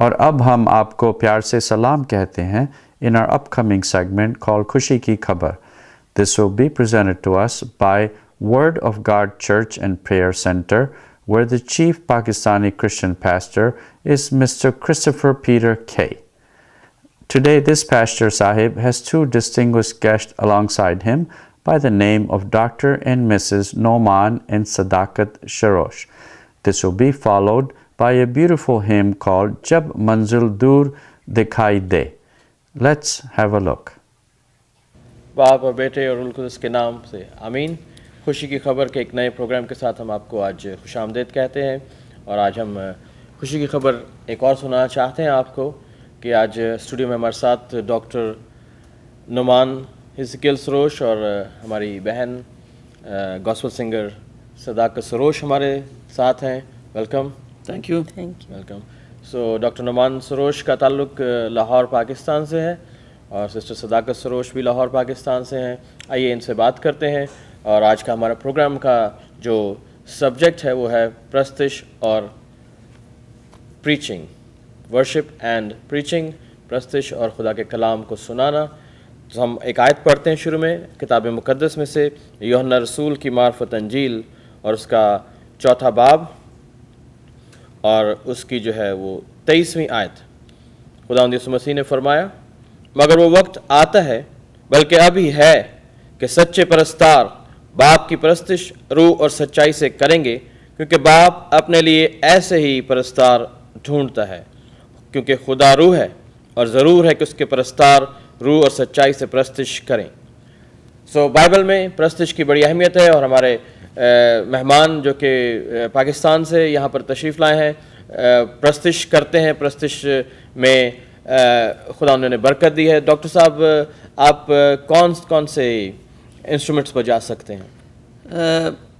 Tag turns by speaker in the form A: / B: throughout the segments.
A: और अब हम आपको प्यार से सलाम कहते हैं in our upcoming segment called खुशी की खबर. This will be presented to us by Word of God Church and Prayer Center, where the chief Pakistani Christian pastor is Mr. Christopher Peter K. Today, this Pastor Sahib has two distinguished guests alongside him by the name of Dr. and Mrs. Noman and Sadakat Sharosh. This will be followed by a beautiful hymn called Jab Manzil Dur Dikhai De. Let's have a look.
B: बाप और बेटे और रूह कुद्दूस के नाम से आमीन। खुशी की खबर के एक नए प्रोग्राम के साथ हम आपको आज खुशामदीद कहते हैं और आज हम खुशी की खबर एक और सुनाना चाहते हैं आपको कि आज स्टूडियो में हमारे साथ डॉक्टर नुमान हिजकियल सरोश और हमारी बहन गॉस्पेल सिंगर सदाकत सरोश हमारे साथ हैं। Welcome.
C: Thank you.
B: Welcome. So doctor Numan Sarosh का ताल्लुक़ लाहौर पाकिस्तान से है और सिस्टर सदाकत सरोश भी लाहौर पाकिस्तान से हैं। आइए इनसे बात करते हैं और आज का हमारा प्रोग्राम का जो सब्जेक्ट है वो है प्रस्तिश और प्रीचिंग, वर्शिप एंड प्रीचिंग, प्रस्तिश और खुदा के कलाम को सुनाना। तो हम एक आयत पढ़ते हैं शुरू में किताब मुक़द्दस में से, यूहन्ना रसूल की मार्फत अंजील और उसका 4 बाब और उसकी जो है वो 23वीं आयत। खुदावंद यीशु मसीह ने फरमाया, मगर वो वक्त आता है, बल्कि अभी है, कि सच्चे परस्तार बाप की परस्तिश रूह और सच्चाई से करेंगे, क्योंकि बाप अपने लिए ऐसे ही परस्तार ढूंढता है। क्योंकि खुदा रूह है और ज़रूर है कि उसके परस्तार रूह और सच्चाई से परस्तिश करें। सो बाइबल में परस्तिश की बड़ी अहमियत है और हमारे मेहमान जो कि पाकिस्तान से यहाँ पर तशरीफ़ लाए हैं परस्तिश करते हैं। परस्तिश में खुदा उन्होंने बरकत दी है। डॉक्टर साहब, आप कौन कौन से इंस्ट्रूमेंट्स बजा सकते हैं?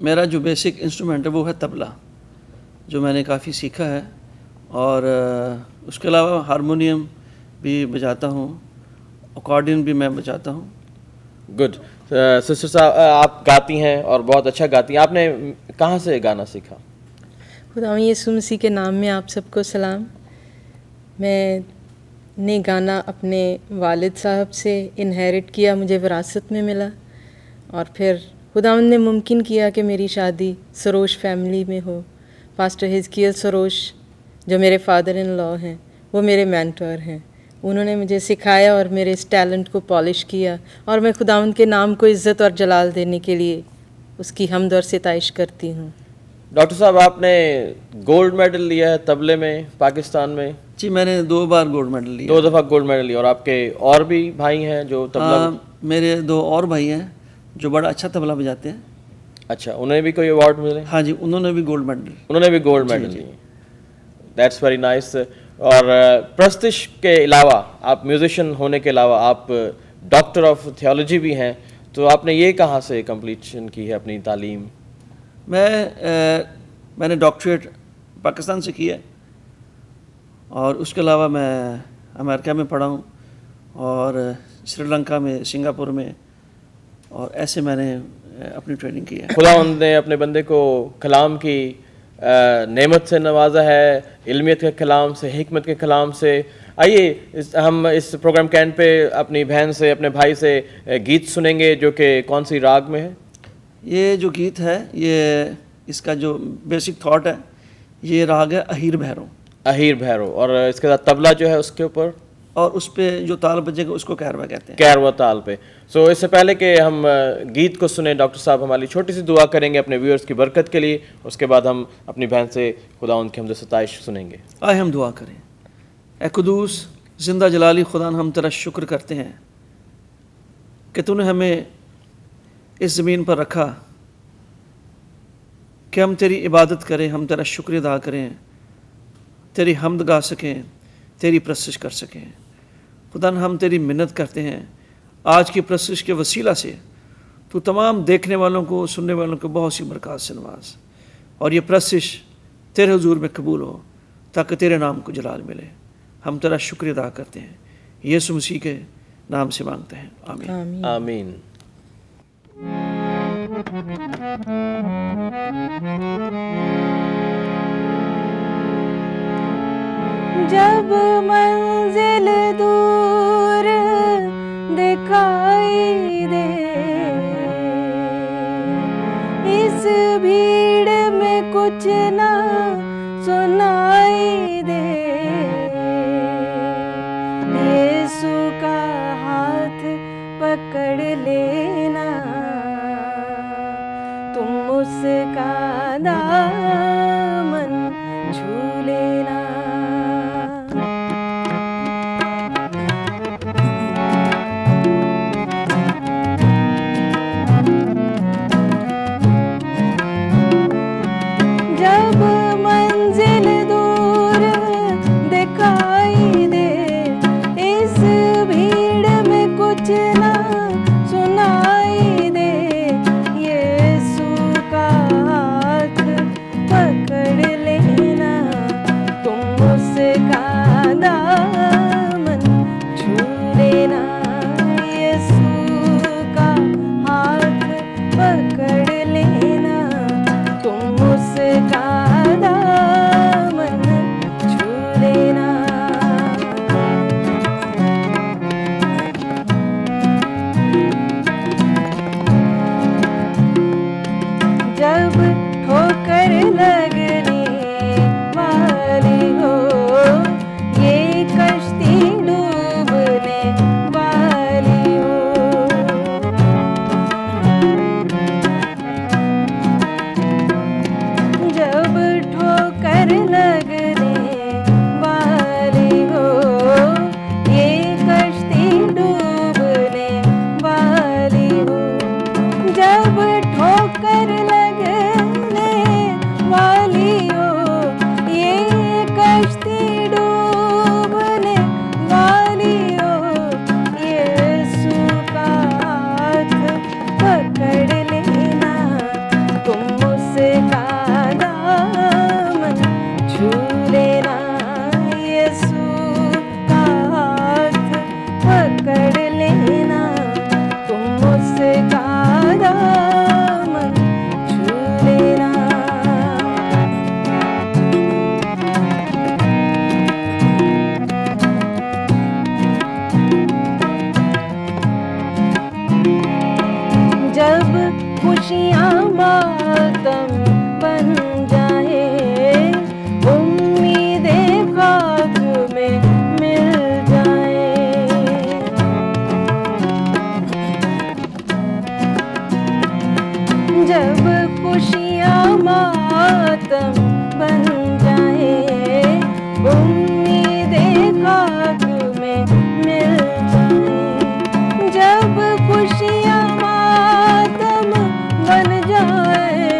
C: मेरा जो बेसिक इंस्ट्रूमेंट है वो है तबला, जो मैंने काफ़ी सीखा है, और उसके अलावा हारमोनियम भी बजाता हूँ, अकॉर्डियन भी मैं बजाता हूँ।
B: गुड। सिस्टर साहब, आप गाती हैं और बहुत अच्छा गाती हैं। आपने कहाँ से गाना सीखा?
D: खुदा यीशु मसीह के नाम में आप सबको सलाम। मैंने गाना अपने वालिद साहब से इनहेरिट किया, मुझे विरासत में मिला, और फिर खुदावंद ने मुमकिन किया कि मेरी शादी सरोश फैमिली में हो। पास्टर हिजकियल सरोश जो मेरे फादर इन लॉ हैं, वो मेरे मेंटर हैं। उन्होंने मुझे सिखाया और मेरे इस टैलेंट को पॉलिश किया, और मैं खुदावंद के नाम को इज़्ज़त और जलाल देने के लिए उसकी हम्द और सिताइश करती हूँ।
B: डॉक्टर साहब, आपने गोल्ड मेडल लिया है तबले में पाकिस्तान में?
C: जी, मैंने 2 बार गोल्ड मेडल लिया।
B: 2 दफ़ा गोल्ड मेडल लिया। और आपके और भी भाई हैं जो तबला?
C: मेरे 2 और भाई हैं जो बड़ा अच्छा तबला बजाते हैं।
B: अच्छा, उन्हें भी कोई अवार्ड मिले?
C: हाँ जी, उन्होंने भी गोल्ड मेडल
B: लिए। That's very nice. और प्रस्तिश के अलावा, आप म्यूजिशियन होने के अलावा आप डॉक्टर ऑफ थियोलॉजी भी हैं, तो आपने ये कहाँ से कंप्लीशन की है अपनी तालीम?
C: मैंने डॉक्टरेट पाकिस्तान से किया और उसके अलावा मैं अमेरिका में पढ़ा हूँ और श्रीलंका में, सिंगापुर में, और ऐसे मैंने अपनी ट्रेनिंग की है।
B: खुदावंद ने अपने बंदे को कलाम की नेमत से नवाजा है, इल्मियत के कलाम से, हिकमत के कलाम से। आइए हम इस प्रोग्राम के एंड पे अपनी बहन से, अपने भाई से गीत सुनेंगे जो कि कौन सी राग में है?
C: ये जो गीत है, ये इसका जो बेसिक थॉट है, ये राग है अहीर भैरव।
B: अहीर भैरव। और इसके साथ तबला जो है उसके ऊपर,
C: और उस पे जो ताल बजेगा उसको कैरवा कहते हैं।
B: कैरवा ताल पे। सो इससे पहले कि हम गीत को सुने, डॉक्टर साहब हमारी छोटी सी दुआ करेंगे अपने व्यूअर्स की बरकत के लिए। उसके बाद हम अपनी बहन से खुदा उनकी हमद सताइश सुनेंगे।
C: आए हम दुआ करें। ए कुदूस जिंदा जलाली खुदा, हम तेरा शुक्र करते हैं कि तूने हमें इस ज़मीन पर रखा कि हम तेरी इबादत करें, हम तेरा शुक्र अदा करें, तेरी हमद गा सकें, तेरी प्रस्तुत कर सकें। खुदा हम तेरी मिन्नत करते हैं, आज की प्रस्तुत के वसीला से तू तमाम देखने वालों को, सुनने वालों को बहुत सी बरकत से नवाज, और ये प्रस्तुत तेरे हुजूर में कबूल हो ताकि तेरे नाम को जलाल मिले। हम तेरा शुक्र अदा करते हैं, यीशु मसीह के नाम से मांगते हैं, आमीन।
B: आमीन।
D: जब मंजिल दूर दिखाई दे, इस भीड़ में कुछ ना सुनाई दे, यीशु का हाथ पकड़ लेना, तुम उसका दामन छू लेना। जब मंजिल दूर दिखाई दे, इस भीड़ में कुछ ना सुनाई दे, यीशु का हाथ पकड़ लेना, तुम उसका दामन छू लेना, यीशु का हाथ पकड़ लेना, तुम उसका दामन छू लेना। जब ठोकर लगने वाली हो, ये कश्ती डूबने वाली हो, जब ठोकर लगने वाली हो, ये कश्ती डूबने वाली हो, जब ठोकर लगने वाली हो, ये कश्ती डूबने वाली हो, यीशु का हाथ पकड़ लेना, तुम उसका दामन छू लेना, यीशु का हाथ पकड़ लेना, तुम उसका दामन छू लेना। जब खुशियाँ मातम बन जाए, उम्मीदें खाक में मिल जाए, जब खुशियाँ मातम बन जाए, उम्मीदें खाक में मिल जाए, जब खुशियाँ मातम बन जाए,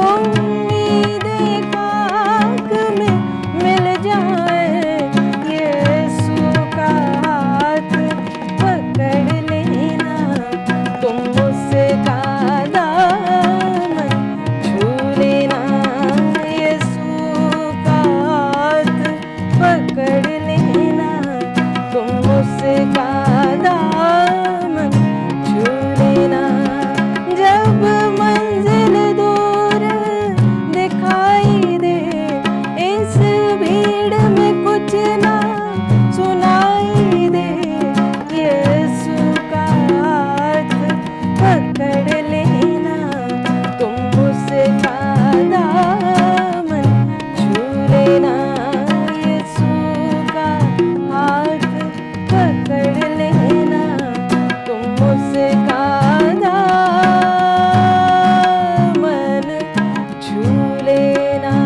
D: उम्मीदें खाक में मिल जाए, यीशु का हाथ पकड़ लेना, तुम उसका दामन छू लेना, यीशु का हाथ पकड़ लेना, तुम उसका दामन छू लेना। जब मंजिल दूर दिखाई दे, इस भीड़ में कुछ ना सुनाई दे, यीशु का हाथ पकड़ लेना, तुम उसका दामन छू लेना, यीशु का हाथ पकड़ लेना, तुम उसका दामन छू लेना।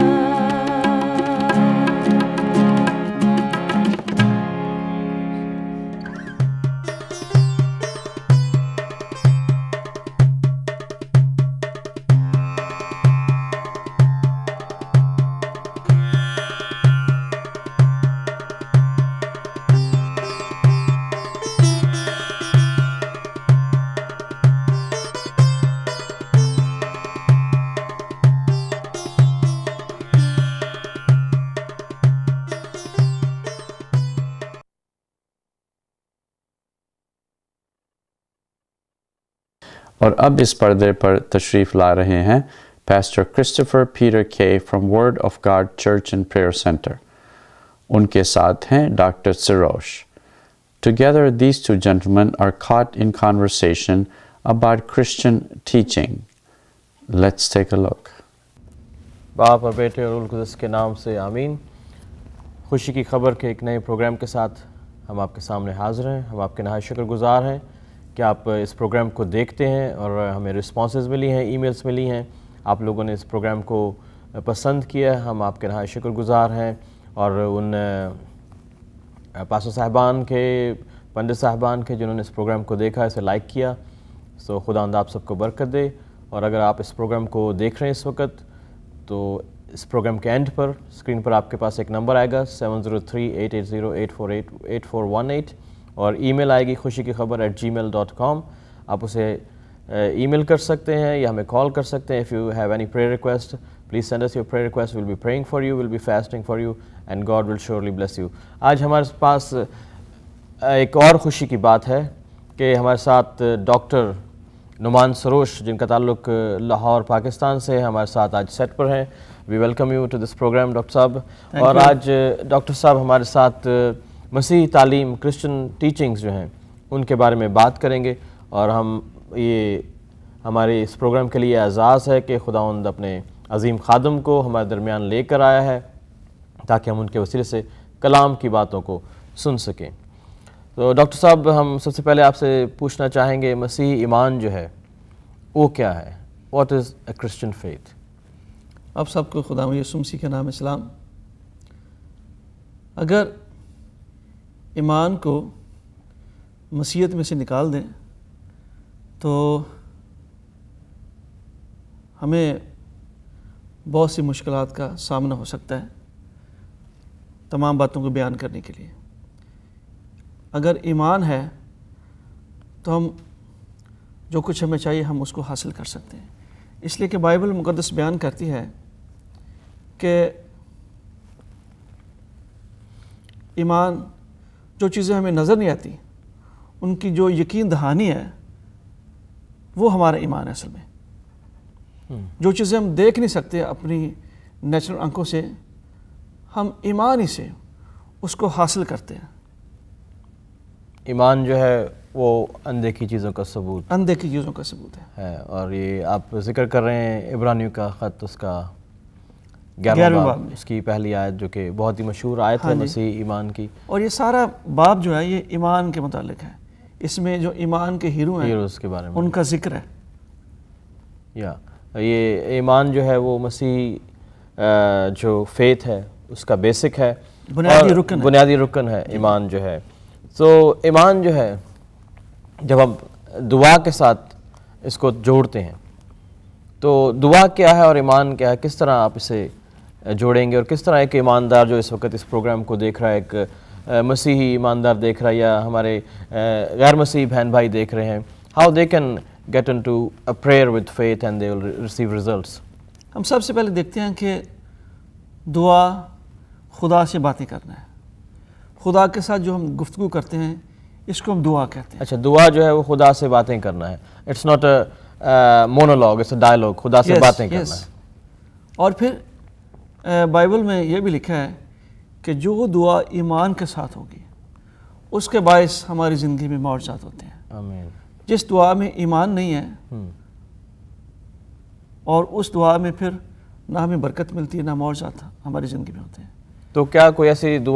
A: और अब इस पर्दे पर तशरीफ़ ला रहे हैं Pastor Christopher Peter K. from Word of God Church and Prayer Center. उनके साथ हैं doctor Sarosh. Together, these two gentlemen are caught in conversation about Christian teaching. Let's take a look.
B: बाप और बेटे और रूह कुद्दस के नाम से आमीन। खुशी की खबर के एक नए प्रोग्राम के साथ हम आपके सामने हाजिर हैं। हम आपके नहायत शुक्रगुजार हैं कि आप इस प्रोग्राम को देखते हैं और हमें रिस्पॉन्सेज मिली हैं, ईमेल्स मिली हैं, आप लोगों ने इस प्रोग्राम को पसंद किया। हम आपके नहायत शुक्रगुजार हैं और उन पास्टर साहबान के, पंडित साहबान के जिन्होंने इस प्रोग्राम को देखा, इसे लाइक किया। सो खुदावंद आप सबको बरकत दे। और अगर आप इस प्रोग्राम को देख रहे हैं इस वक्त, तो इस प्रोग्राम के एंड पर स्क्रीन पर आपके पास एक नंबर आएगा 7038808418 और ईमेल आएगी खुशी-की-खबर@gmail.com। आप उसे ईमेल कर सकते हैं या हमें कॉल कर सकते हैं। If you have any prayer request, please send us your prayer request. Will be praying for you, will be fasting for you and God will surely bless you. आज हमारे पास एक और खुशी की बात है कि हमारे साथ डॉक्टर नुमान सरोश, जिनका ताल्लुक लाहौर पाकिस्तान से है, हमारे साथ आज सेट पर हैं। We welcome you to this programme doctor साहब। और आज डॉक्टर साहब हमारे साथ मसीही तालीम, क्रिश्चियन टीचिंग्स जो हैं उनके बारे में बात करेंगे। और ये हमारे इस प्रोग्राम के लिए एजाज़ है कि खुदावंद अपने अजीम खादम को हमारे दरमियान लेकर आया है ताकि हम उनके वसीले से कलाम की बातों को सुन सकें। तो डॉक्टर साहब, हम सबसे पहले आपसे पूछना चाहेंगे, मसीही ईमान जो है वो क्या है? What is a Christian faith?
C: आप सबको खुदा यीशु मसीह के नाम में सलाम। अगर ईमान को मसीहत में से निकाल दें तो हमें बहुत सी मुश्किलात का सामना हो सकता है तमाम बातों को बयान करने के लिए। अगर ईमान है तो हम जो कुछ हमें चाहिए हम उसको हासिल कर सकते हैं। इसलिए कि बाइबल मुक़द्दस बयान करती है कि ईमान, जो चीज़ें हमें नज़र नहीं आती उनकी जो यकीन दहानी है वो हमारा ईमान है। असल में जो चीज़ें हम देख नहीं सकते अपनी नेचुरल आंखों से, हम ईमान ही से उसको हासिल करते हैं।
B: ईमान जो है वो अनदेखी चीज़ों का सबूत,
C: अनदेखी चीज़ों का सबूत है।
B: और ये आप जिक्र कर रहे हैं इब्रानियों का ख़त, उसका 11वां बाब, उसकी पहली आयत जो कि बहुत ही मशहूर आयत है मसीह ईमान की।
C: और ये सारा बाब जो है ये ईमान के मुतालिक है। इसमें जो ईमान के हीरो हैं,
B: हीरोज़ के बारे में
C: उनका जिक्र है।
B: या ये ईमान जो है वो मसीह जो फेथ है उसका बेसिक है, बुनियादी रुकन है ईमान जो है। तो ईमान जो है जब हम दुआ के साथ इसको जोड़ते हैं तो दुआ क्या है और ईमान क्या है, किस तरह आप इसे जोड़ेंगे और किस तरह एक ईमानदार जो इस वक्त इस प्रोग्राम को देख रहा है, एक मसीही ईमानदार देख रहा है या हमारे गैर मसीही बहन भाई देख रहे हैं, how they can get into a prayer with faith and they will receive results?
C: हम सबसे पहले देखते हैं कि दुआ खुदा से बातें करना है। खुदा के साथ जो हम गुफ्तगू करते हैं इसको हम दुआ कहते हैं।
B: अच्छा, दुआ जो है वो खुदा से बातें करना है। It's not a monologue, it's a dialogue. खुदा से बातें करना है।
C: और फिर बाइबल में ये भी लिखा है कि जो दुआ ईमान के साथ होगी उसके बायस हमारी ज़िंदगी में मौजज़ात होते हैं।
B: आमीन।
C: जिस दुआ में ईमान नहीं है और उस दुआ में फिर ना हमें बरकत मिलती है ना मौजज़ात हमारी ज़िंदगी में होते हैं।
B: तो क्या कोई ऐसी दुआ